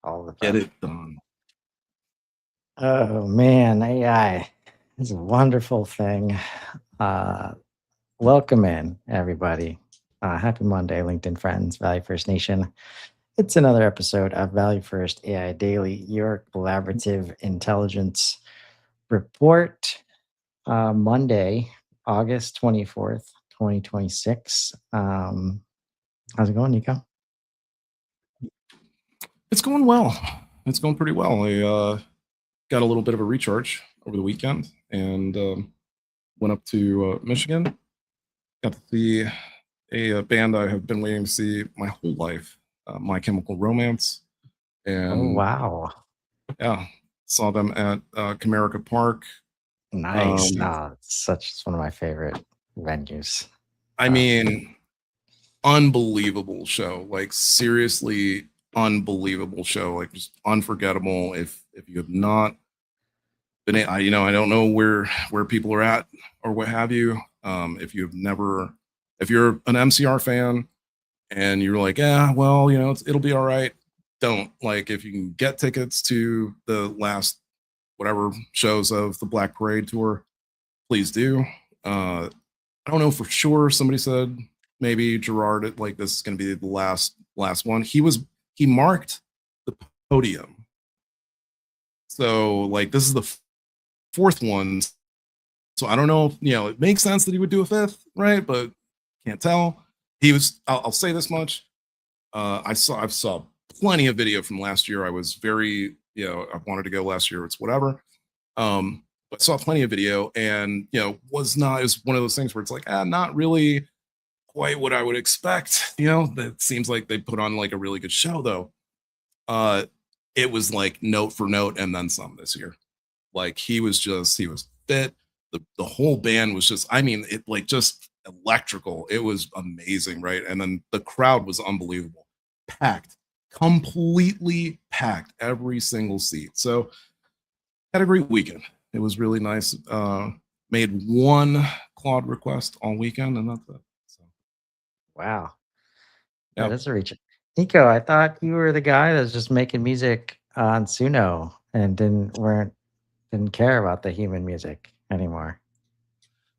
all the Get time. it done. Oh man, AI is a wonderful thing. Uh, Welcome in, everybody. Happy Monday, LinkedIn friends, Value First Nation. It's another episode of Value First AI Daily, your collaborative intelligence report. Monday, August 24th, 2026. How's it going, Nico? It's going well. It's going pretty well. I got a little bit of a recharge over the weekend and went up to Michigan. Got to see a band I have been waiting to see my whole life, My Chemical Romance. Oh, And wow. yeah, saw them at Comerica Park. Nice. Um, It's one of my favorite venues. I mean, unbelievable show. Like seriously, unbelievable show. Like just unforgettable. If you have not been, I don't know where people are at or what have you. If you've never, if you're an MCR fan and you're like, yeah, well, it'll be all right. Don't like if you can get tickets to the last whatever shows of the Black Parade tour, please do. I don't know for sure. Somebody said maybe Gerard, like this is going to be the last one. He marked the podium, so like this is the fourth one. So I don't know if, it makes sense that he would do a fifth, right? But can't tell. He was. I'll say this much. I've saw plenty of video from last year. I was very, I wanted to go last year. It's whatever. But saw plenty of video, and was not. It was one of those things where it's like, not really quite what I would expect. That seems like they put on like a really good show though. Uh, it was like note for note and then some this year. Like he was fit. The whole band was just, I mean, it like just electrical. It was amazing, right? And then the crowd was unbelievable, packed, completely packed, every single seat. So had a great weekend. It was really nice. Made one Claude request all weekend, and that's it. So Wow. That yeah, is a reach. Nico, I thought you were the guy that's just making music on Suno and didn't care about the human music anymore.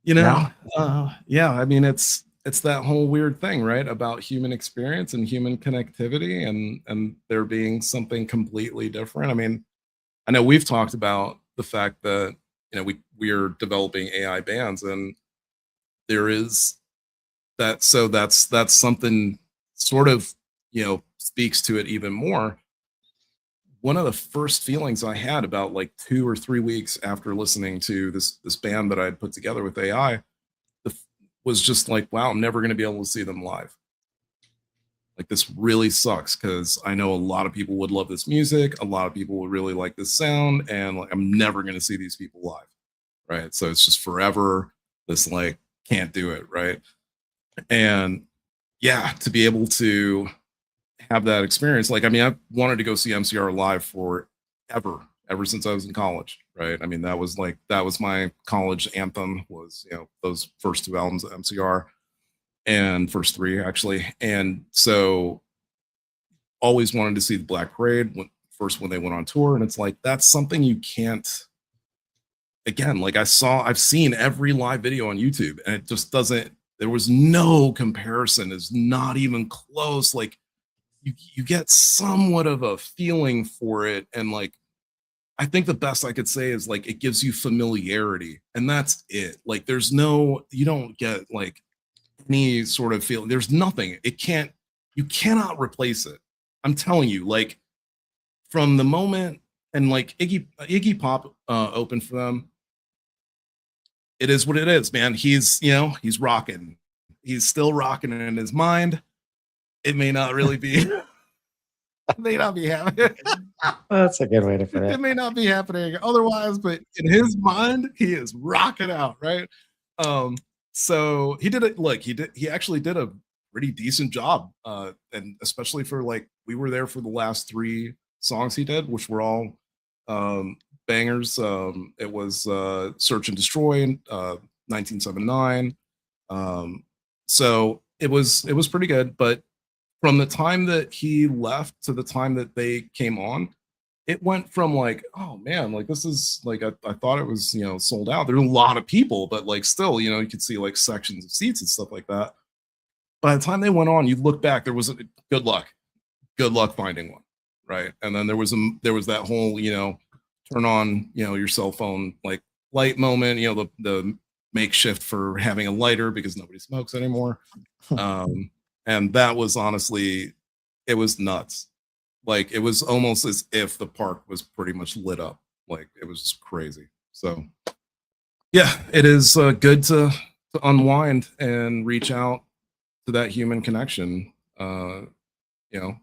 you know, No? yeah. I mean, it's that whole weird thing, right, about human experience and human connectivity, and there being something completely different. I mean, I know we've talked about the fact that we are developing AI bands, and there is that. So that's something sort of speaks to it even more. One of the first feelings I had about like 2 or 3 weeks after listening to this band that I had put together with AI the, was just like, wow, I'm never going to be able to see them live. Like this really sucks because I know a lot of people would love this music, a lot of people would really like this sound, and like I'm never going to see these people live, right? So it's just forever this like can't do it, right? And yeah, to be able to have that experience. Like, I mean, I wanted to go see MCR live for ever since I was in college, right? I mean, that was my college anthem was, those first two albums of MCR and first three actually. And so always wanted to see the Black Parade when they went on tour. And it's like, that's something you can't, again, like I've seen every live video on YouTube and it just doesn't, there was no comparison, is not even close. Like, you get somewhat of a feeling for it, and like I think the best I could say is like it gives you familiarity, and that's it. Like you don't get like any sort of feeling. There's nothing. You cannot replace it. I'm telling you, like from the moment, and like Iggy Pop opened for them, it is what it is, man. He's rocking. He's still rocking in his mind. It may not really be. It may not be happening. That's a good way to put It it. may not be happening otherwise, but in his mind, he is rocking out, right? Um, so he did it. Look, he actually did a pretty decent job, and especially for like we were there for the last three songs he did, which were all bangers. It was Search and Destroy, 1979. Um, so it was pretty good, but from the time that he left to the time that they came on, it went from like, oh man, like this is like I thought it was, you know, sold out. There's a lot of people, but like still, you know, you could see like sections of seats and stuff like that. By the time they went on, you look back, there was a good luck finding one, right? And then there was that whole, you know, turn on, you know, your cell phone like light moment, you know, the makeshift for having a lighter because nobody smokes anymore. Um, and that was honestly, it was nuts. Like it was almost as if the park was pretty much lit up. Like it was just crazy. So yeah, it is good to unwind and reach out to that human connection. You know,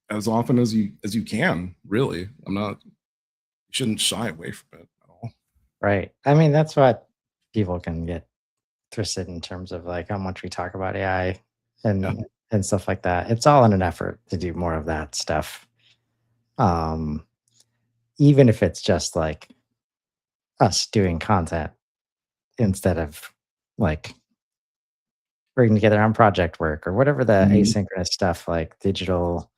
as often as you can. Really, I'm not. You shouldn't shy away from it at all. Right. I mean, that's what people can get twisted in terms of like how much we talk about AI Yeah. and stuff like that. It's all in an effort to do more of that stuff. Um, Even if it's just like us doing content instead of like working together on project work or whatever the Mhm. asynchronous stuff like digital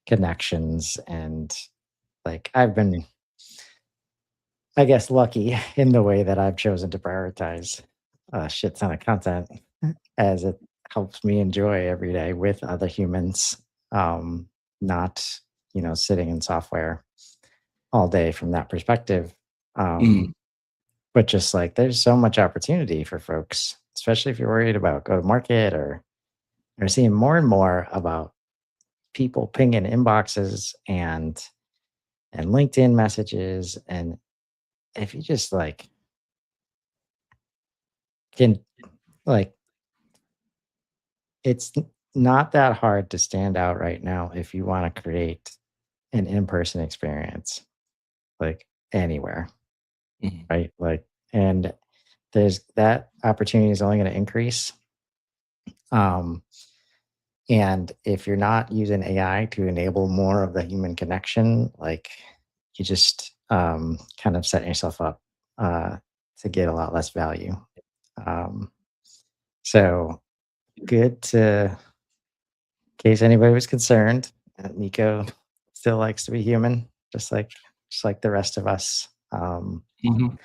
connections and like I've been I guess lucky in the way that I've chosen to prioritize a shit ton of content as it helps me enjoy every day with other humans, not, sitting in software all day from that perspective. Mhm. But just like there's so much opportunity for folks, especially if you're worried about go to market or you're seeing more and more about people pinging inboxes and LinkedIn messages. And if you just like can like it's not that hard to stand out right now if you want to create an in-person experience, like anywhere, Mhm. right? Like, and there's that opportunity is only going to increase. Um, and if you're not using AI to enable more of the human connection, like you just kind of setting yourself up uh, to get a lot less value. Um, so good to in case anybody was concerned, Nico still likes to be human, just like the rest of us. Mhm.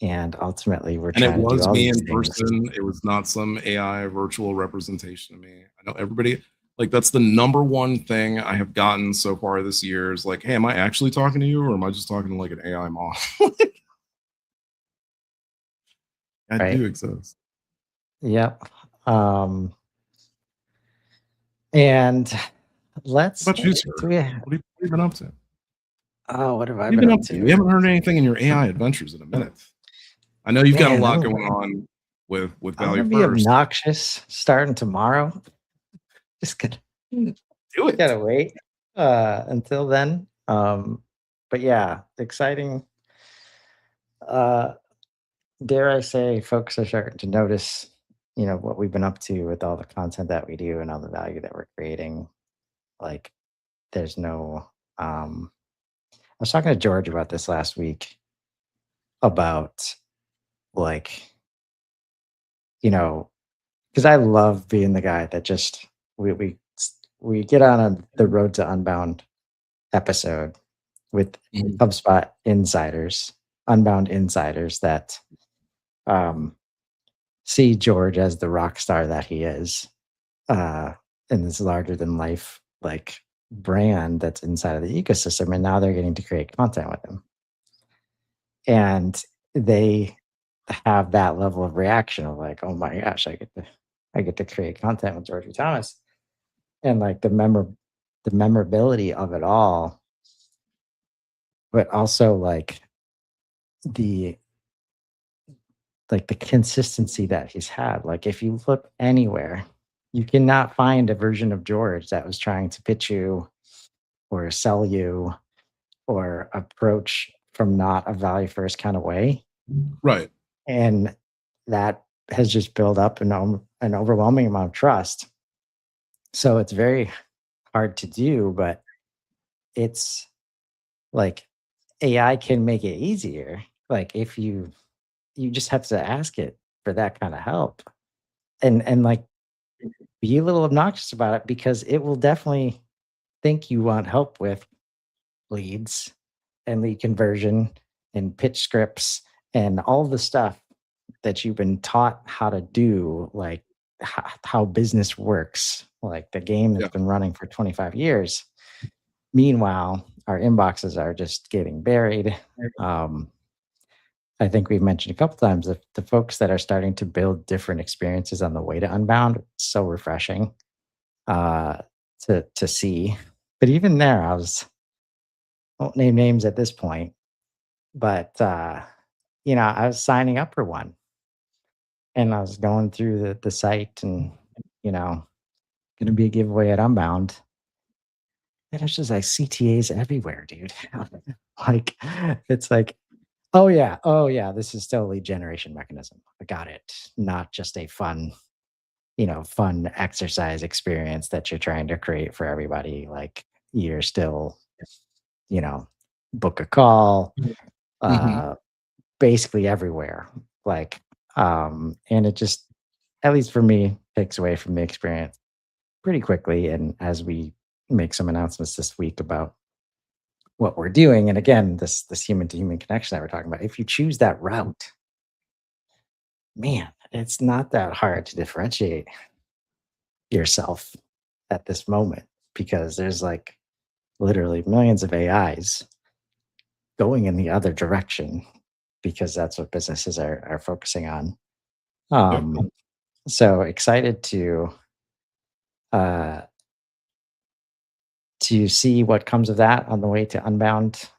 And ultimately, we're And it trying to do was all me these in things. person. It was not some AI virtual representation of me. I know everybody like that's the number one thing I have gotten so far this year is like, hey, am I actually talking to you or am I just talking to like an AI model? I Right? do exist. Yep. And What about you, sir? do we? What have you been up to? What Oh, what have I have you been been up up to? to? We haven't heard anything in your AI adventures in a minute. I know you've got a Man, lot going on with I'm Value gonna be First. obnoxious starting tomorrow. Just Do it. gotta wait until then. But yeah, exciting. Uh, dare I say, folks are starting to notice, what we've been up to with all the content that we do and all the value that we're creating. Like, there's no. I was talking to George about this last week about like, you know, because I love being the guy that just we get on the Road to Unbound episode with Mhm. HubSpot insiders, Unbound insiders that um, see George as the rock star that he is uh, in this larger than life like brand that's inside of the ecosystem, and now they're getting to create content with him, and they have that level of reaction of like, oh my gosh, I get to create content with George Thomas, and like the memorability of it all, but also the the consistency that he's had. Like if you look anywhere, you cannot find a version of George that was trying to pitch you or sell you or approach from not a value first kind of way. Right. And that has just built up an overwhelming amount of trust. So it's very hard to do, but it's like AI can make it easier. Like if you just have to ask it for that kind of help. And like be a little obnoxious about it because it will definitely think you want help with leads and lead conversion and pitch scripts and all the stuff that you've been taught how to do, like how business works, like the game that's Yeah. been running for 25 years. Meanwhile, our inboxes are just getting buried. Um, I think we've mentioned a couple times the folks that are starting to build different experiences on the way to Unbound. It's so refreshing uh, to see. But even there, won't name names at this point, but I was signing up for one, and I was going through the site, and you know, going to be a giveaway at Unbound, and it's just like CTAs everywhere, dude. Like it's like, oh yeah, this is still a lead generation mechanism. I got it. Not just a fun exercise experience that you're trying to create for everybody. Like you're still, you know, book a call, Mhm. uh, basically everywhere. Like, and it just, at least for me, takes away from the experience pretty quickly. And as we make some announcements this week about what we're doing, and again, this human to human connection that we're talking about, if you choose that route, man, it's not that hard to differentiate yourself at this moment because there's like literally millions of AIs going in the other direction because that's what businesses are focusing on. Yeah. Um, so excited uh, to see what comes of that on the way to Unbound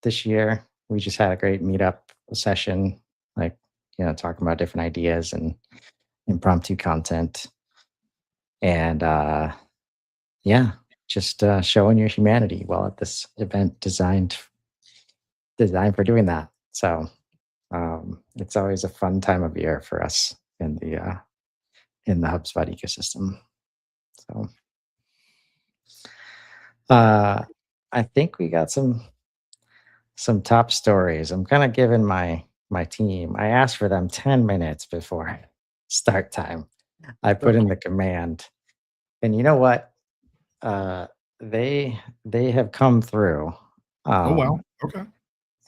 this year. We just had a great meetup session, like talking about different ideas and impromptu content, and yeah, just showing your humanity while at this event designed for doing that. So it's always a fun time of year for us in the HubSpot ecosystem. So uh, I think we got some top stories. I'm kind of giving my team. I asked for them 10 minutes before start time. I put in the command, and you know what? Uh, they have come through. Oh, wow. Um, Okay.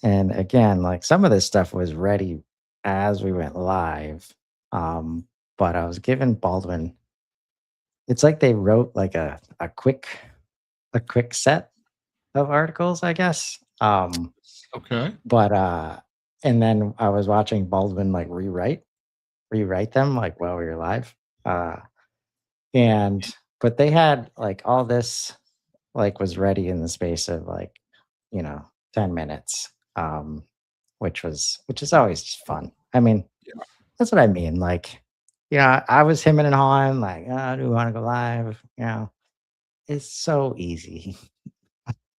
and again, like some of this stuff was ready as we went live. Um, but I was given Baldwin. It's like they wrote like a quick set of articles, I guess. Okay. But and then I was watching Baldwin like rewrite them like while we were live. Uh and but they had like all this like was ready in the space of like, you know, 10 minutes. Which is always just fun. I mean, Yeah. that's what I mean. Like, I was him and hawing, like, oh, do we want to go live? It's so easy.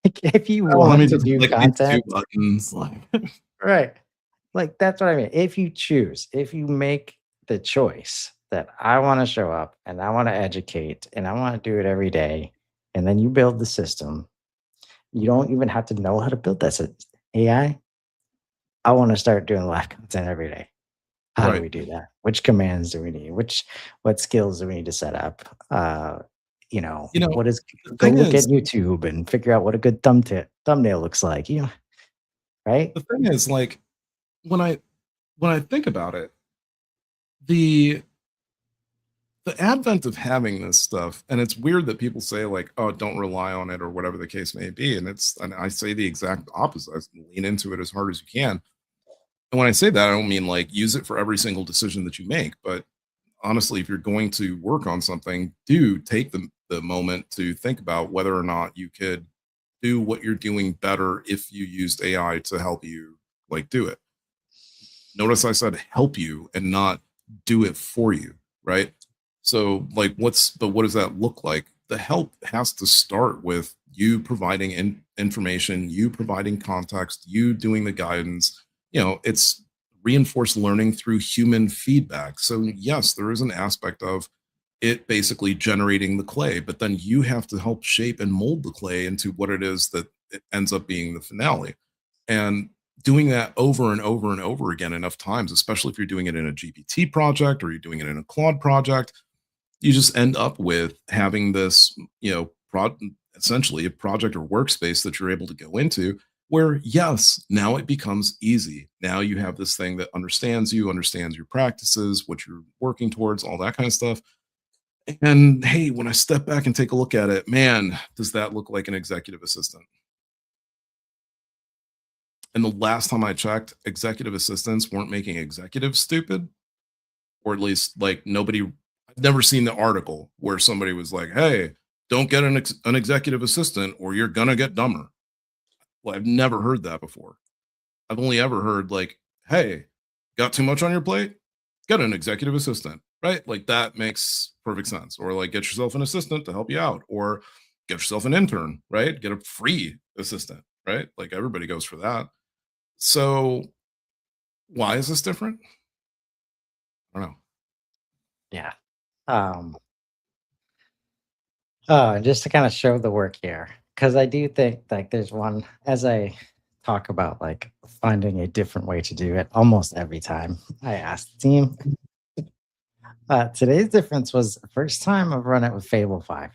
Like, if you Oh, let me want to just do click these 2 content, buttons, like right? Like, that's what I mean. If you make the choice that I want to show up and I want to educate and I want to do it every day, and then you build the system, you don't even have to know how to build that I want to start doing live content every day. How do Right. we do that? Which commands do we need? What skills do we need to set up? You know, What is the go thing look at is YouTube and figure out what a good thumbnail looks like, right? the thing is, like, when I think about it, the advent of having this stuff, and it's weird that people say like, "Oh, don't rely on it," or whatever the case may be, and I say the exact opposite. I lean into it as hard as you can. And when I say that, I don't mean like use it for every single decision that you make, but honestly, if you're going to work on something, do take the moment to think about whether or not you could do what you're doing better if you used AI to help you like do it. Notice I said help you and not do it for you, right? So like what does that look like? The help has to start with you providing information, you providing context, you doing the guidance. It's reinforced learning through human feedback. So yes, there is an aspect of it basically generating the clay, but then you have to help shape and mold the clay into what it is that it ends up being the finale. And doing that over and over and over again enough times, especially if you're doing it in a GPT project or you're doing it in a Claude project, you just end up with having this, essentially a project or workspace that you're able to go into where, yes, now it becomes easy. Now you have this thing that understands you, understands your practices, what you're working towards, all that kind of stuff. And hey, when I step back and take a look at it, man, does that look like an executive assistant? And the last time I checked, executive assistants weren't making executives stupid, or at least like nobody. I've never seen the article where somebody was like, "Hey, don't get an executive assistant, or you're gonna get dumber." Well, I've never heard that before. I've only ever heard like, "Hey, got too much on your plate? Get an executive assistant." Right? Like that makes perfect sense. Or like get yourself an assistant to help you out, or get yourself an intern, right? Get a free assistant, right? Like everybody goes for that. So why is this different? I don't know. Yeah. Um, and just to kind of show the work here, because I do think like there's one as I talk about like finding a different way to do it almost every time I ask the team. Today's difference was the first time I've run it with Fable 5.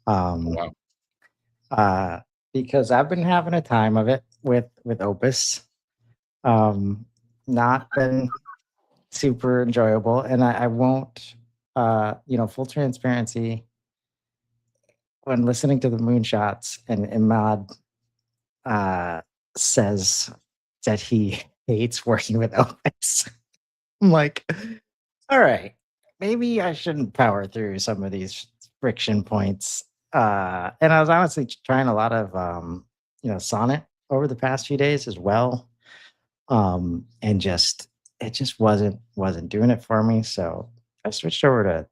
Oh, Um, wow. uh, because I've been having a time of it with Opus. Um, not been super enjoyable, and I won't. Full transparency. When listening to the moonshots and Imad uh, says that he hates working with Opus, I'm like, all right, maybe I shouldn't power through some of these friction points. And I was honestly trying a lot of Sonnet over the past few days as well. And just it just wasn't doing it for me. So I switched over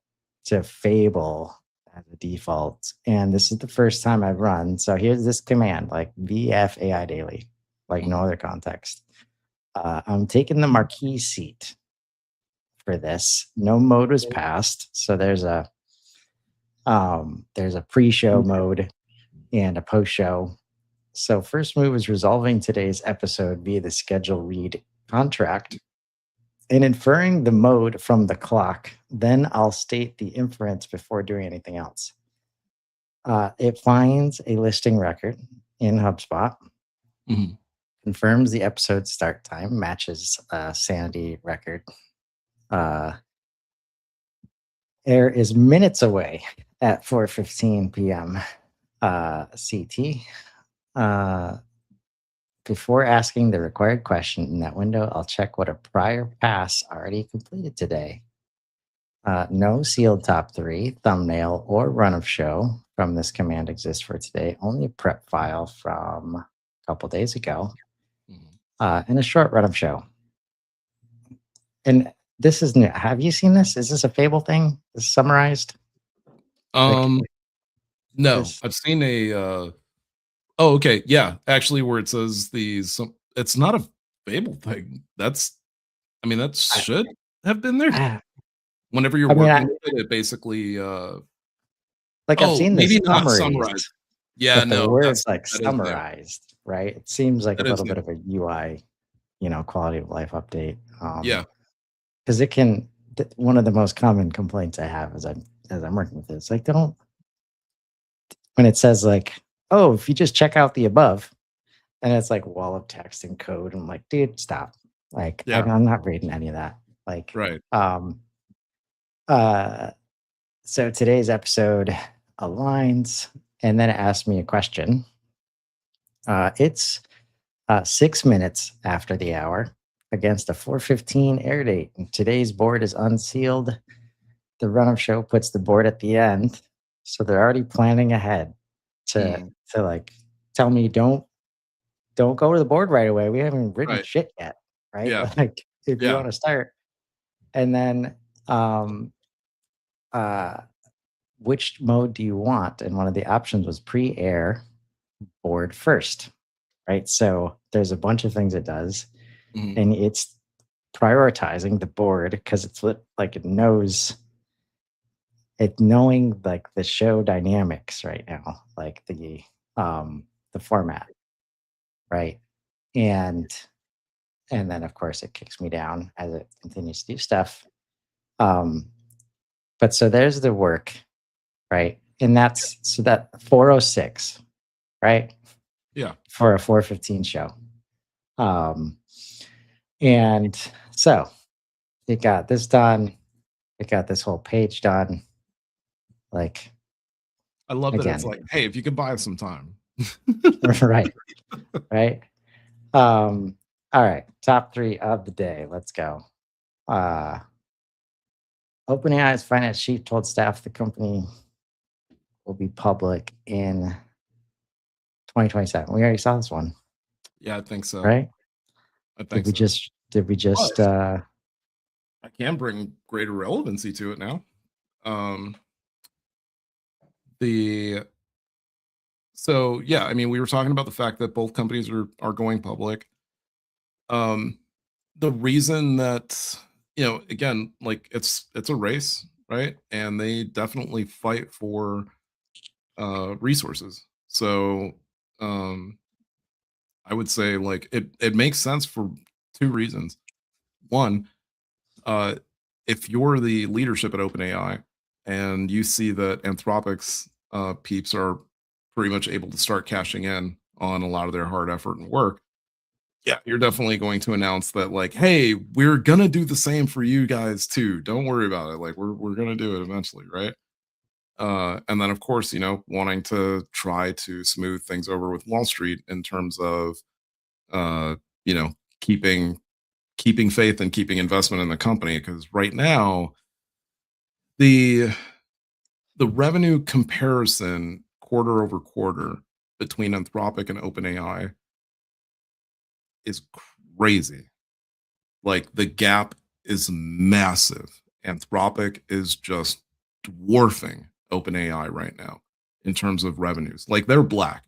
to Fable as a default. And this is the first time I've run. So here's this command like VFAI daily, like no Mhm. other context. I'm taking the marquee seat for this. No mode was passed. So there's a pre-show mode and a post-show. So first move is resolving today's episode via the schedule read contract and inferring the mode from the clock. Then I'll state the inference before doing anything else. It finds a listing record in HubSpot, Mhm. confirms the episode start time, matches Sandy record. Uh, Air is minutes away at 4:15 p.m. CT. Uh, Before asking the required question in that window, I'll check what a prior pass already completed today. No sealed top three, thumbnail, or run of show from this command exists for today. Only a prep file from a couple days ago, Mhm. and a short run of show. And this is new. Have you seen this? Is this a Fable thing? This summarized? Like Um, no, this? I've seen a oh, okay, yeah, actually where it says it's not a Fable thing. I mean, that I, should have been there. I, Whenever you're I mean, working with it, it basically like I've oh, seen the maybe not summaries, summarized. Yeah, but the no, words that's like that is new. summarized, right? It seems like a That is little bit new. of a UI, quality of life update. Yeah, Because it can. One of the most common complaints I have as I'm working with this, like don't when it says like, oh, if you just check out the above, and it's like wall of text and code. I'm like, dude, stop. Like yeah, I'm not reading any of that. Like, right. um, uh, so today's episode aligns, and then it asks me a question. It's 6 minutes after the hour against a 4:15 air date. And today's board is unsealed. The run of show puts the board at the end, so they're already planning ahead to Mhm. to like tell me don't go to the board right away. We haven't written Right. shit yet, right? Yeah, Like if you yeah. want to start, and then um, uh, which mode do you want? And one of the options was pre-air board first, right? So there's a bunch of things it does, Mhm. and it's prioritizing the board because like it knowing like the show dynamics right now, like the format, right? And and then of course it kicks me down as it continues to do stuff. Um But so there's the work, right? And that's so that 406, right? Yeah. For a 415 show. Um, and so it got this done. It got this whole page done. Like, I love that it's again, like, hey, if you could buy us some time. right, right. All right, top three of the day. Let's go. Uh, OpenAI's finance chief told staff the company will be public in 2027. We already saw this one, Yeah, I think so. right? I Did think we so. just? Did we just? But I can bring greater relevancy to it now. Um, the so yeah, I mean, we were talking about the fact that both companies are going public. Um, the reason that again, like it's a race, right? And they definitely fight for resources. So um, I would say like it makes sense for two reasons. One, uh, if you're the leadership at OpenAI and you see that Anthropic's peeps are pretty much able to start cashing in on a lot of their hard effort and work, yeah, you're definitely going to announce that, like, hey, we're gonna do the same for you guys too. Don't worry about it. Like, we're gonna do it eventually, right? And then, of course, wanting to try to smooth things over with Wall Street in terms of, uh, you know, keeping faith and keeping investment in the company. Because right now, the the revenue comparison quarter over quarter between Anthropic and OpenAI is crazy. Like the gap is massive. Anthropic is just dwarfing OpenAI right now in terms of revenues. Like they're black.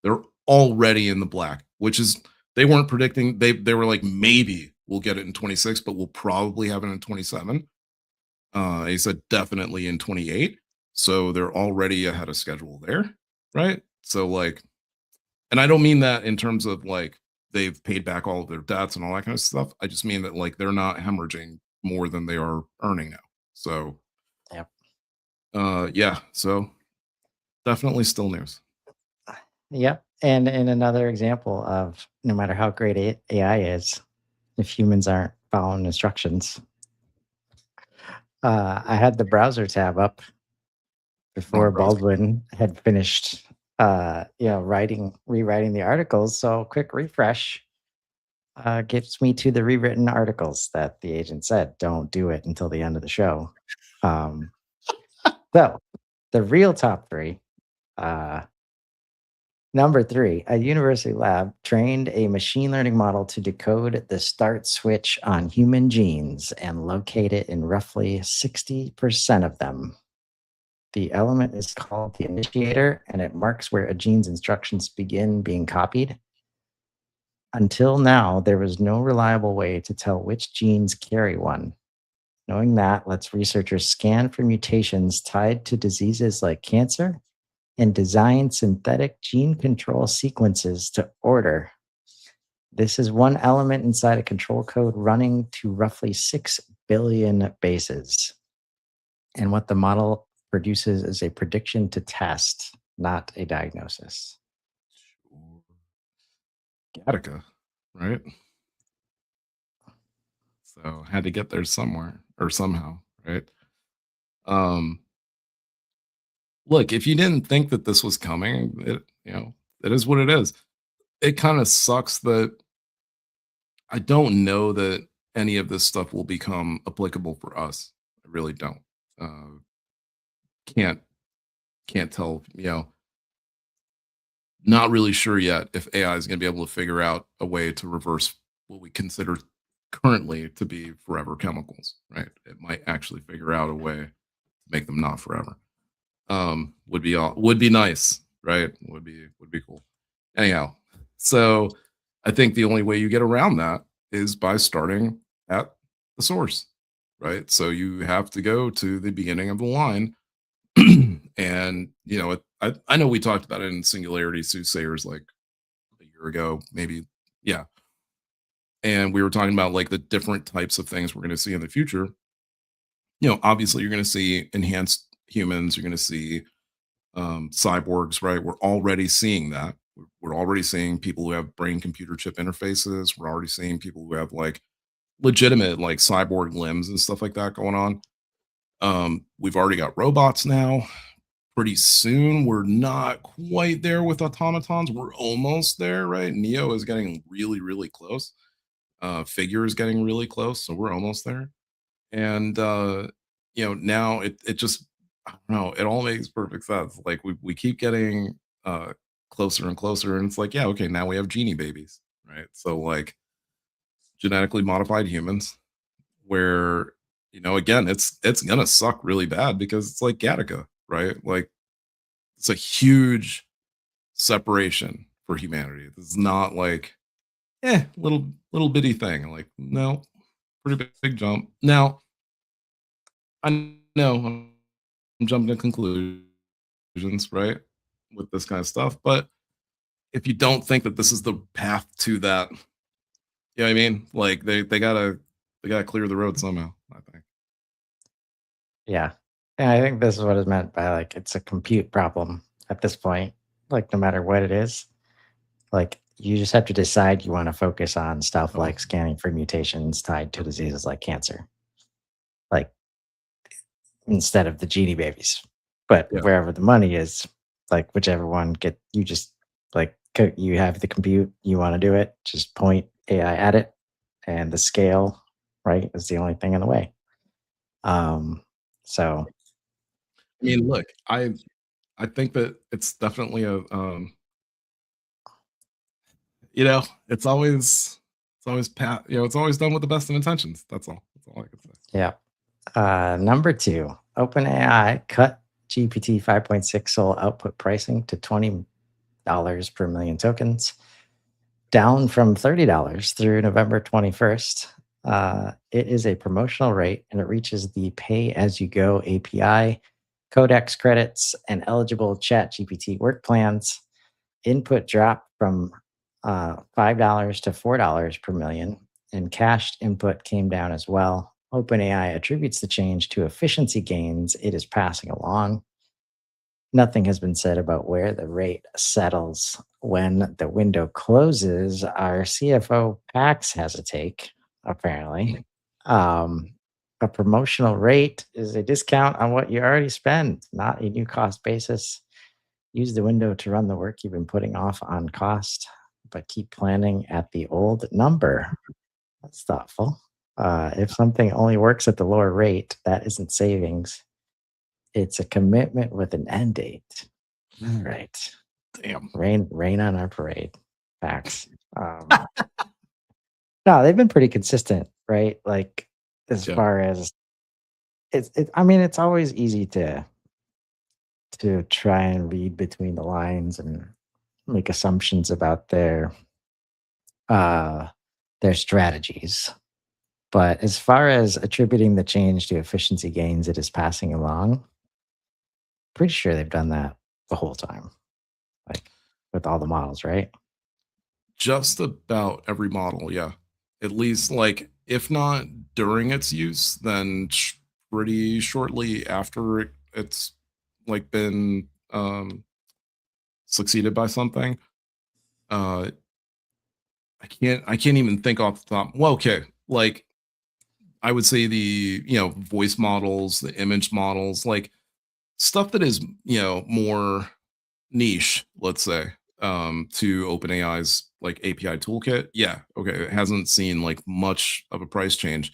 They're already in the black, which is they weren't predicting they were like maybe we'll get it in 26, but we'll probably have it in 27. He said definitely in 28. So they're already ahead of schedule there, right? So like, and I don't mean that in terms of like they've paid back all of their debts and all that kind of stuff. I just mean that like they're not hemorrhaging more than they are earning now. So Yep. yeah, so definitely still news. Yep. And another example of no matter how great AI is, if humans aren't following instructions. I had the browser tab up Wrong before browser. Baldwin had finished, rewriting the articles. So quick refresh gets me to the rewritten articles that the agent said, don't do it until the end of the show. Um, so the real top three, uh, number three, a university lab trained a machine learning model to decode the start switch on human genes and locate it in roughly 60% of them. The element is called the initiator, and it marks where a gene's instructions begin being copied. Until now, there was no reliable way to tell which genes carry one. Knowing that lets researchers scan for mutations tied to diseases like cancer and design synthetic gene control sequences to order. This is one element inside a control code running to roughly 6 billion bases. And what the model produces is a prediction to test, not a diagnosis. Gattaca, right? So had to get there somewhere or somehow, right? Um, look, if you didn't think that this was coming, it is what it is. It kind of sucks that I don't know that any of this stuff will become applicable for us. I really don't. Uh, can't can't tell. Not really sure yet if AI is going to be able to figure out a way to reverse what we consider currently to be forever chemicals. Right? It might actually figure out a way to make them not forever. Would be nice, right? Would be cool. Anyhow, so I think the only way you get around that is by starting at the source, right? So you have to go to the beginning of the line, and I know we talked about it in Singularity Soothsayers like a year ago, maybe, yeah, and we were talking about like the different types of things we're going to see in the future. Obviously you're going to see enhanced humans, you're going to see cyborgs, right? We're already seeing that. We're already seeing people who have brain computer chip interfaces. We're already seeing people who have like legitimate like cyborg limbs and stuff like that going on. We've already got robots now. Pretty soon, we're not quite there with automatons. We're almost there, right? Neo is getting really, really close. Figure is getting really close, so we're almost there. And now it just I don't know, it all makes perfect sense. Like we keep getting closer and closer, and it's like, yeah, okay, now we have genie babies, right? So like genetically modified humans, where again, it's gonna suck really bad because it's like Gattaca, right? Like it's a huge separation for humanity. It's not like little bitty thing. Like no, pretty big jump. Now I know I'm jumping to conclusions, right, with this kind of stuff. But if you don't think that this is the path to that, you know what I mean? Like they gotta clear the road somehow, I think. Yeah. And I think this is what is meant by like it's a compute problem at this point. Like no matter what it is, like you just have to decide you want to focus on stuff Oh, like scanning for mutations tied to diseases like cancer, like instead of the genie babies. But yeah. wherever the money is, like whichever one get you just like you have the compute, you want to do it, just point AI at it, and the scale, right, is the only thing in the way. Um, so I mean, look, I think that it's definitely a it's always done with the best of intentions. That's all. That's all I can say. yeah. Number two, OpenAI cut GPT 5.6 Soul output pricing to $20 per million tokens, down from $30 through November 21st. It is a promotional rate and it reaches the pay as you go API, Codex credits, and eligible Chat GPT work plans. Input dropped from $5 to $4 per million, and cached input came down as well. OpenAI attributes the change to efficiency gains it is passing along. Nothing has been said about where the rate settles when the window closes. Our CFO Pax has a take, apparently. Um, a promotional rate is a discount on what you already spend, not a new cost basis. Use the window to run the work you've been putting off on cost, but keep planning at the old number. That's thoughtful. If something only works at the lower rate, that isn't savings. It's a commitment with an end date. All right. Damn. Rain on our parade. Facts. No, they've been pretty consistent, right? Like as Yeah. far as I mean, it's always easy to try and read between the lines and make assumptions about uh their strategies. But as far as attributing the change to efficiency gains it is passing along, pretty sure they've done that the whole time, like with all the models, right? Just about every model, yeah. At least, like, if not during its use, then pretty shortly after it's like been succeeded by something. Uh, I can't even think off the top. Well, okay, like I would say the voice models, the image models, like stuff that is more niche, let's say, to OpenAI's like API toolkit. Yeah, okay, it hasn't seen like much of a price change.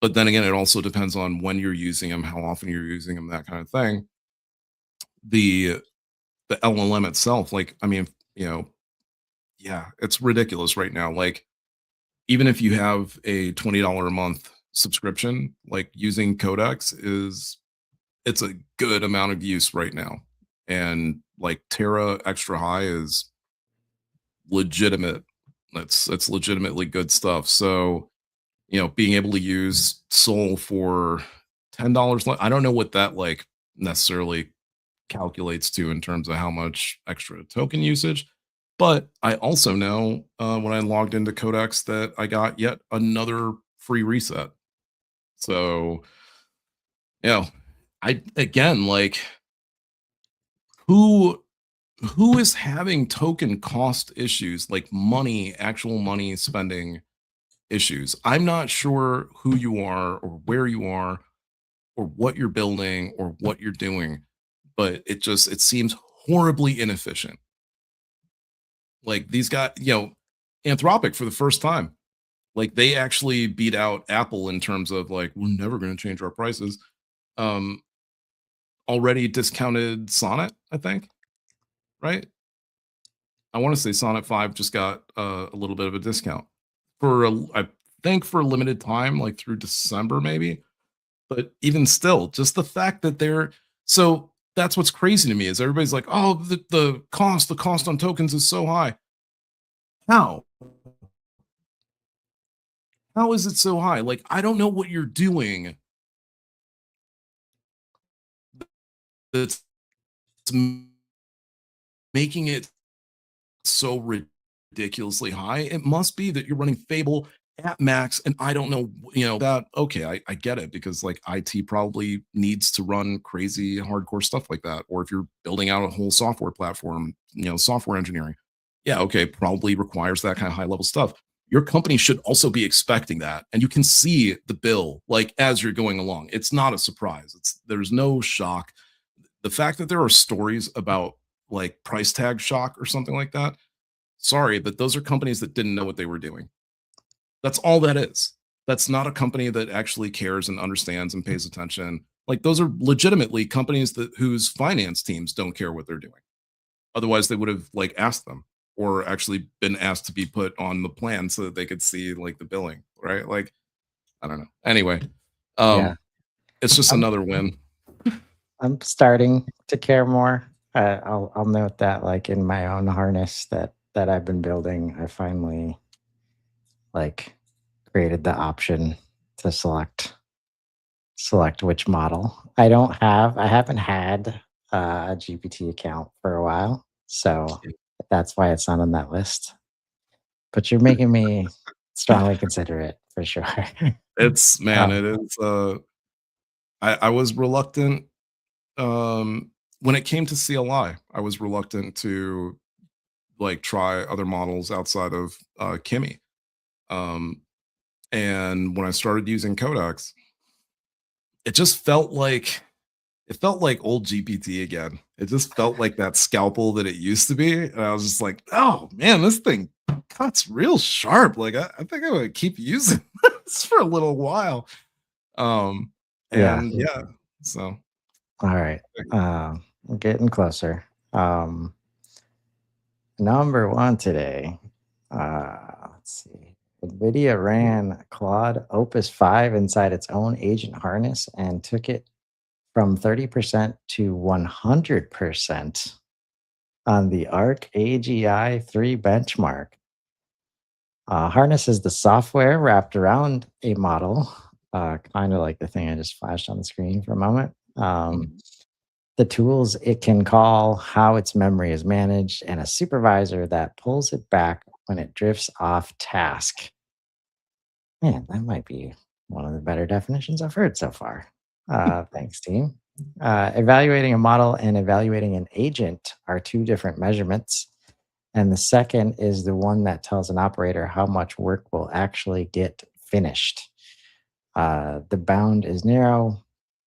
But then again, it also depends on when you're using them, how often you're using them, that kind of thing. The the LLM itself, like, I mean, you know, yeah, it's ridiculous right now. Like, even if you have a $20 a month subscription, like using Codex it's a good amount of use right now. And like Terra Extra High is legitimate. That's legitimately good stuff. So, being able to use Soul for $10, I don't know what that like necessarily calculates to in terms of how much extra token usage. But I also know when I logged into Codex that I got yet another free reset. So You know, I again like who who is having token cost issues, like money, actual money spending issues. I'm not sure who you are or where you are or what you're building or what you're doing, but it seems horribly inefficient. Like these guys, Anthropic for the first time, like they actually beat out Apple in terms of like we're never going to change our prices. Um, Already discounted Sonnet, I think, right? I want to say Sonnet 5 just got a little bit of a discount I think for a limited time, like through December maybe. But even still, just the fact that they're so that's what's crazy to me is everybody's like, oh, the cost on tokens is so high. How? How is it so high? Like, I don't know what you're doing that's making it so ridiculously high. It must be that you're running Fable at max, and I don't know, that okay, I get it because like IT probably needs to run crazy hardcore stuff like that. Or if you're building out a whole software platform, software engineering. Yeah, okay, probably requires that kind of high level stuff. Your company should also be expecting that. And you can see the bill like as you're going along. It's not a surprise. There's no shock. The fact that there are stories about like price tag shock or something like that. Sorry, but those are companies that didn't know what they were doing. That's all that is. That's not a company that actually cares and understands and pays attention. Like those are legitimately companies that whose finance teams don't care what they're doing. Otherwise, they would have like asked them or actually been asked to be put on the plan so that they could see like the billing, right? Like I don't know. Anyway, Yeah. it's just I'm another win. I'm starting to care more. I'll note that like in my own harness that I've been building, I finally like created the option to select which model. I haven't had a GPT account for a while, so that's why it's not on that list. But you're making me strongly consider it for sure. It's man, um, it is. I was reluctant when it came to CLI. I was reluctant to like try other models outside of Kimi. Um, and when I started using Codex, it just felt like old GPT again. It just felt like that scalpel that it used to be. And I was just like, oh man, this thing cuts real sharp. Like I think I'm gonna keep using this for a little while. Um, yeah. and yeah, so All right. We're getting closer. Number one today. Let's see. NVIDIA ran Claude Opus 5 inside its own agent harness and took it from 30% to 100% on the ARC AGI 3 benchmark. Harness is the software wrapped around a model, kind of like the thing I just flashed on the screen for a moment. mhm. The tools it can call, how its memory is managed, and a supervisor that pulls it back when it drifts off task. Man, that might be one of the better definitions I've heard so far. Thanks, team. Evaluating a model and evaluating an agent are two different measurements. And the second is the one that tells an operator how much work will actually get finished. The bound is narrow.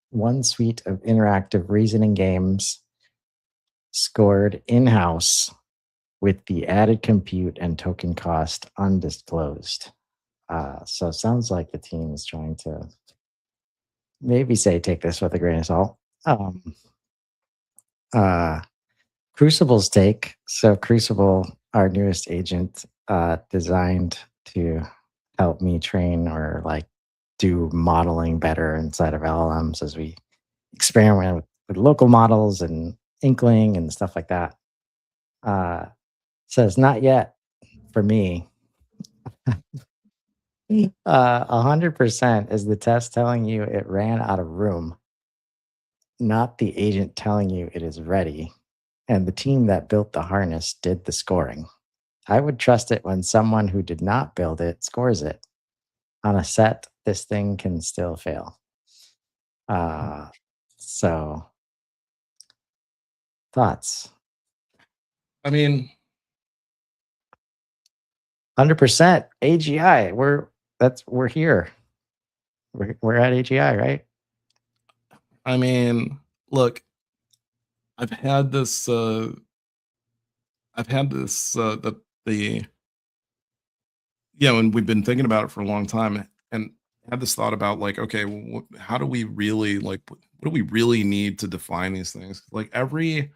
One suite of interactive reasoning games scored in house with the added compute and token cost undisclosed. So sounds like the team is trying to maybe say take this with a grain of salt. Uh, Crucible's take. So Crucible, our newest agent, designed to help me train or like do modeling better inside of LLMs as we experiment with local models and Inkling and stuff like that. Says not yet for me. 100% is the test telling you it ran out of room, not the agent telling you it is ready. And the team that built the harness did the scoring. I would trust it when someone who did not build it scores it. On a set, this thing can still fail. Uh, so thoughts? I mean, 100% AGI. We're here. We're at AGI, right? I mean, look, I've had this. I've had this. The and we've been thinking about it for a long time, and had this thought about like, okay, well, how do we really like? What do we really need to define these things? Like every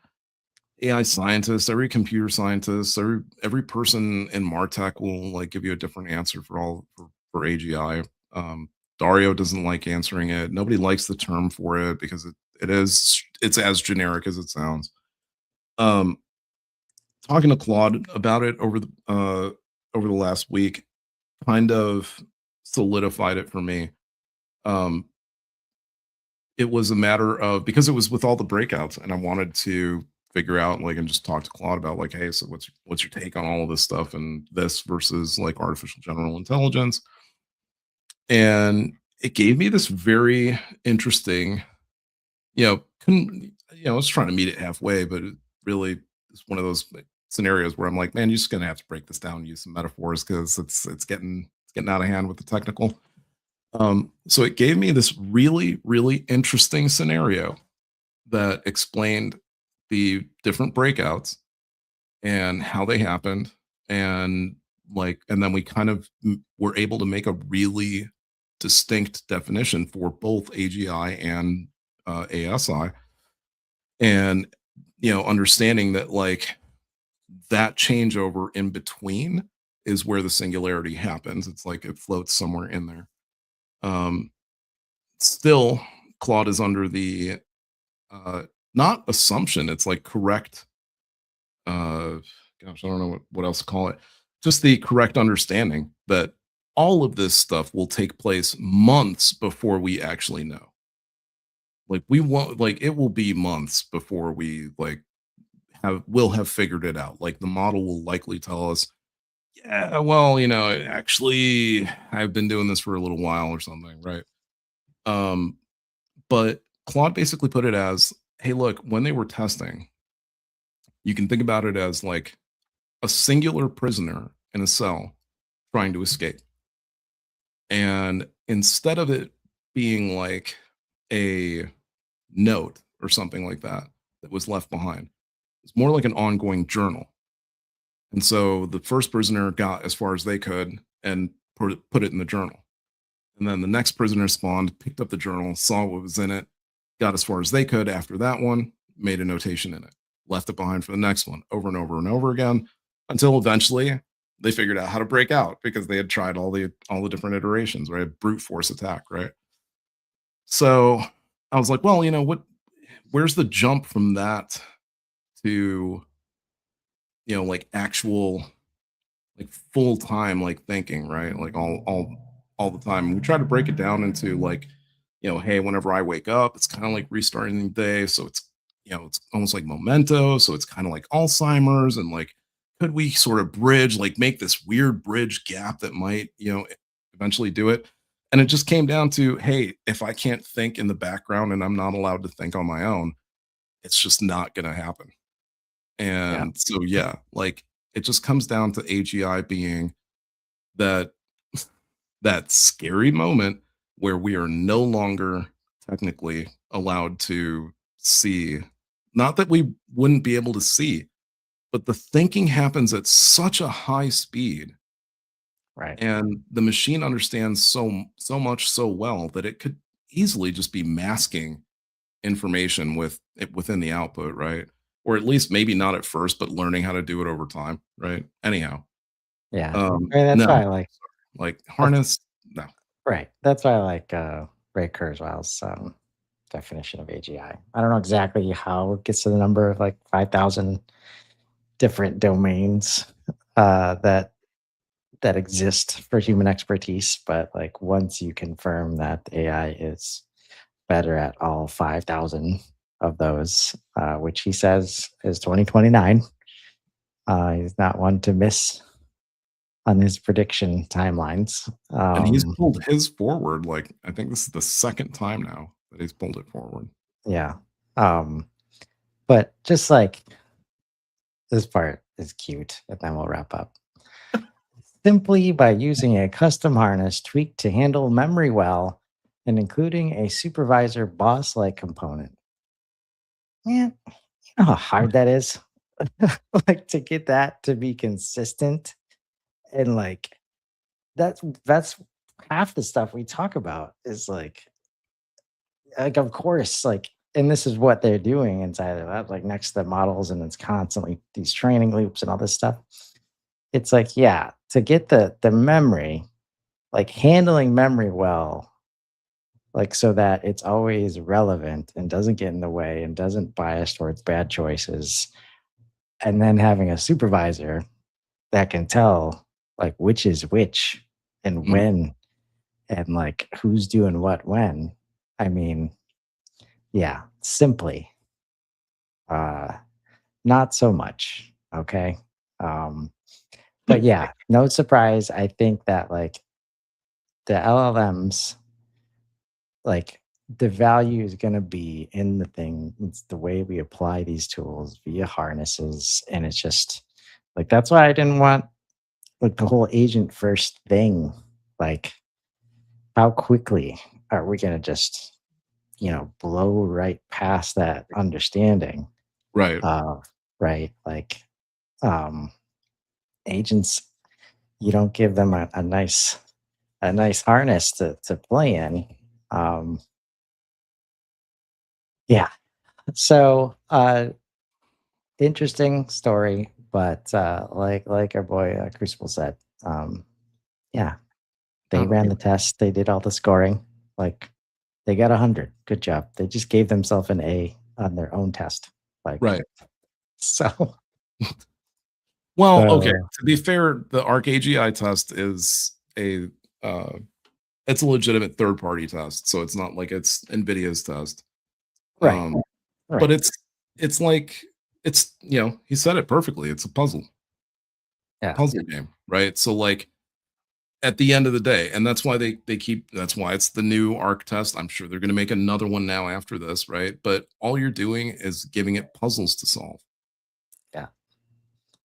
AI scientist, every computer scientist, every person in Martech will like give you a different answer for AGI. Um, Dario doesn't like answering it. Nobody likes the term for it because it's as generic as it sounds. Um, Talking to Claude about it over the last week kind of solidified it for me. Um, it was a matter of because it was with all the breakouts, and I wanted to figure out like and just talk to Claude about like, hey, so what's your take on all of this stuff and this versus like artificial general intelligence? And it gave me this very interesting, couldn't I was trying to meet it halfway, but it really is one of those like, scenarios where I'm like, man, you're just gonna have to break this down and use some metaphors because it's getting out of hand with the technical. So it gave me this really, really interesting scenario that explained the different breakouts and how they happened. And and then we kind of were able to make a really distinct definition for both AGI and ASI. And, understanding that that changeover in between is where the singularity happens. It's like it floats somewhere in there. Um, Still, Claude is under the uh, not assumption, it's like correct. Uh, Gosh, I don't know what else to call it. Just the correct understanding that all of this stuff will take place months before we actually know. Like we won't like it will be months before we will have figured it out. Like the model will likely tell us, yeah, well, actually I've been doing this for a little while or something, right? Um, but Claude basically put it as, hey, look, when they were testing, you can think about it as like a singular prisoner in a cell trying to escape. And instead of it being like a note or something like that that was left behind, it's more like an ongoing journal. And so the first prisoner got as far as they could and put it in the journal. And then the next prisoner spawned, picked up the journal, saw what was in it, got as far as they could after that one, made a notation in it, left it behind for the next one over and over and over again until eventually they figured out how to break out because they had tried all the different iterations, right? Brute force attack, right? So I was like, well, where's the jump from that to, like actual like full time like thinking, right? Like all the time. We try to break it down into like, hey, whenever I wake up, it's kind of like restarting the day. So it's almost like memento. So it's kind of like Alzheimer's and like could we sort of bridge, like make this weird bridge gap that might, eventually do it. And it just came down to, hey, if I can't think in the background and I'm not allowed to think on my own, it's just not gonna happen. Yeah. And so yeah, like it just comes down to AGI being that that scary moment where we are no longer technically allowed to see. Not that we wouldn't be able to see, but the thinking happens at such a high speed Right. and the machine understands so much so well that it could easily just be masking information within the output, right? Or at least maybe not at first, but learning how to do it over time, right? Anyhow, Yeah. I mean, that's no, why I like that's harness, no. right. That's why I like Ray Kurzweil's definition of AGI. I don't know exactly how it gets to the number of like 5,000 different domains that exist for human expertise, but like once you confirm that AI is better at all 5,000 of those, which he says is 2029. He's not one to miss on his prediction timelines. And he's pulled his forward, like, I think this is the second time now that he's pulled it forward. Yeah. Um, but just like this part is cute, and then we'll wrap up. Simply by using a custom harness tweaked to handle memory well and including a supervisor boss like component. Man, you know how hard that is? Like to get that to be consistent and like that's half the stuff we talk about is like of course like and this is what they're doing inside of that like next to the models and it's constantly these training loops and all this stuff. It's like yeah, to get the memory, like handling memory well, like so that it's always relevant and doesn't get in the way and doesn't bias towards bad choices. And then having a supervisor that can tell like which is which and Mhm. when and like who's doing what when. I mean, yeah, simply uh not so much. Okay. Um, but yeah, no surprise. I think that like the LLMs, like the value is going to be in the thing. It's the way we apply these tools via harnesses. And it's just like, that's why I didn't want like the whole agent first thing. Like, how quickly are we going to just, blow right past that understanding Right. of, right? Like, um, agents, you don't give them a nice harness to play in. Um, yeah. So interesting story, but like our boy Crucible said, um, yeah, they Oh, ran the test, they did all the scoring, like they got 100. Good job. They just gave themselves an A on their own test, like right. so. Well, okay. Uh, To be fair, the ARC AGI test is uh, it's a legitimate third party test, so it's not like it's NVIDIA's test. right, Um, but right, it's like he said it perfectly. It's a yeah, puzzle game, right? So like at the end of the day, and that's why they keep that's why it's the new ARC test. I'm sure they're going to make another one now after this, right? But all you're doing is giving it puzzles to solve. yeah,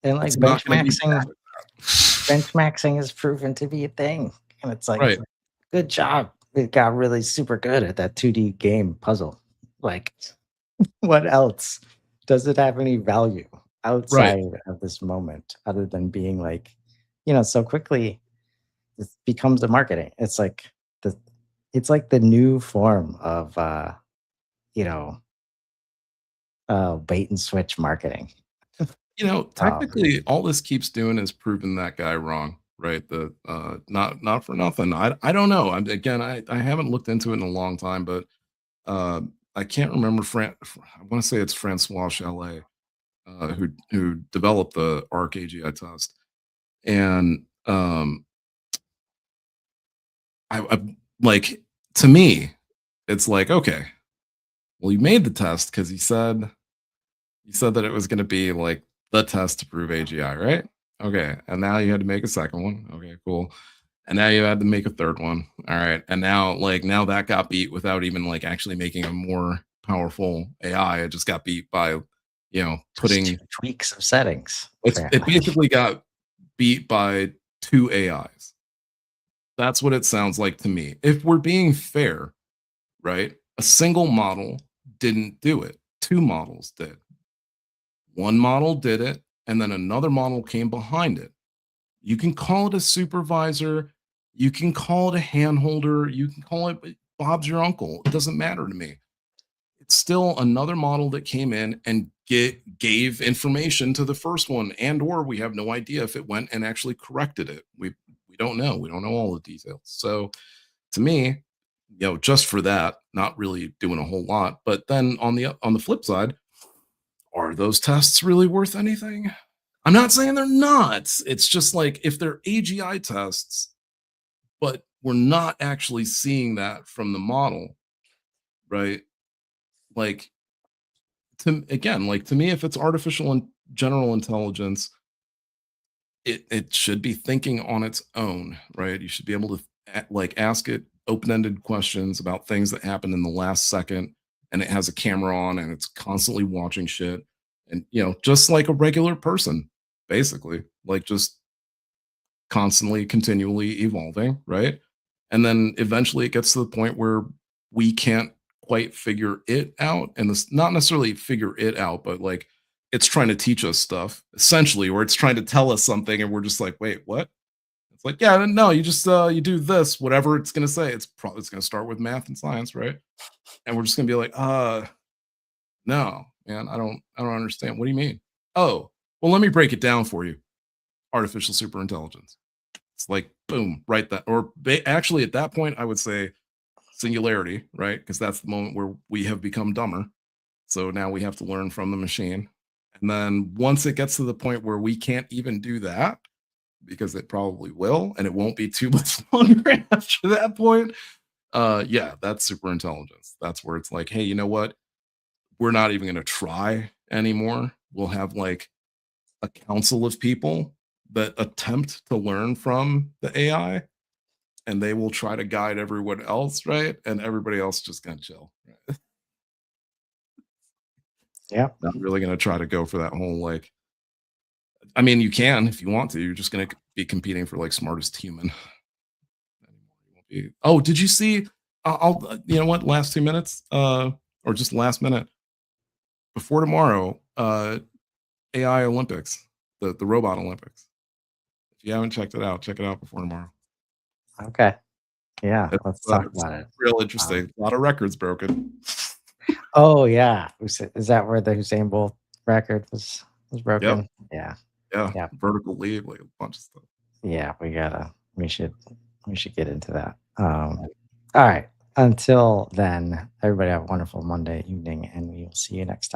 and like It's not going to be benchmarking, bad at that. benchmarking is proven to be a thing, and it's like Right, good job. It got really super good at that 2D game puzzle. Like, what else? Does it have any value right. outside of this moment other than being like, so quickly it becomes a marketing. The it's like the new form of you know, bait and switch marketing. Um, Technically, all this keeps doing is proving that guy wrong, right? The not for nothing. I don't know. Again, I haven't looked into it in a long time, but uh, I can't remember. I want to say it's Francois Chalet who developed the ARC AGI test, and I like to me, it's like okay, well, he made the test because he said that it was going to be like the test to prove AGI, right? Okay, and now you had to make a second one. Okay, cool. And now you had to make a third one. All right, and now that got beat without even like actually making a more powerful AI. It just got beat by just two putting tweaks of settings, it apparently. basically got beat by two AIs. That's what it sounds like to me. If we're being fair, right? A single model didn't do it. Two models did. One model did it, and then another model came behind it. You can call it a supervisor, you can call it a handholder, you can call it Bob's your uncle. It doesn't matter to me. It's still another model that came in and gave information to the first one, and or we have no idea if it went and actually corrected it. We don't know. We don't know all the details. So to me, just for that, not really doing a whole lot. But then on the flip side, are those tests really worth anything? I'm not saying they're not. It's just like if they're AGI tests, but we're not actually seeing that from the model, right? Like to me, if it's artificial and general intelligence, it should be thinking on its own, right? You should be able to like ask it open-ended questions about things that happen in the last second, and it has a camera on and it's constantly watching shit. And just like a regular person, basically, like just constantly, continually evolving, right? And then eventually it gets to the point where we can't quite figure it out. And this not necessarily figure it out, but like it's trying to teach us stuff essentially, or it's trying to tell us something, and we're just like, wait, what? It's like, yeah, no, you just you do this, whatever it's gonna say. It's probably it's gonna start with math and science, right? And we're just gonna be like, no, man, I don't understand. What do you mean? Oh, well, let me break it down for you. Artificial super intelligence. It's like boom, right? That or actually at that point, I would say singularity, right? Because that's the moment where we have become dumber. So now we have to learn from the machine. And then once it gets to the point where we can't even do that, because it probably will, and it won't be too much longer after that point. Yeah, that's super intelligence. That's where it's like, hey, you know what? We're not even going to try anymore. We'll have like a council of people that attempt to learn from the AI, and they will try to guide everyone else, right? And everybody else just gonna chill. Right? Yep. Not really gonna try to go for that whole like. I mean, you can if you want to. You're just gonna be competing for like smartest human. Oh, did you see? You know what? Last 2 minutes, or just last minute before tomorrow, AI Olympics, the robot Olympics. If you haven't checked it out, check it out before tomorrow. Okay. Yeah. It's, Let's talk it's about it. real interesting. A lot of records broken. Oh yeah. Is that where the Usain Bolt record was Yep. broken? Yeah. Yeah. Yeah. Vertical leap, like a bunch of stuff. Yeah. We should get into that. All right. Until then, everybody have a wonderful Monday evening, and we will see you next time.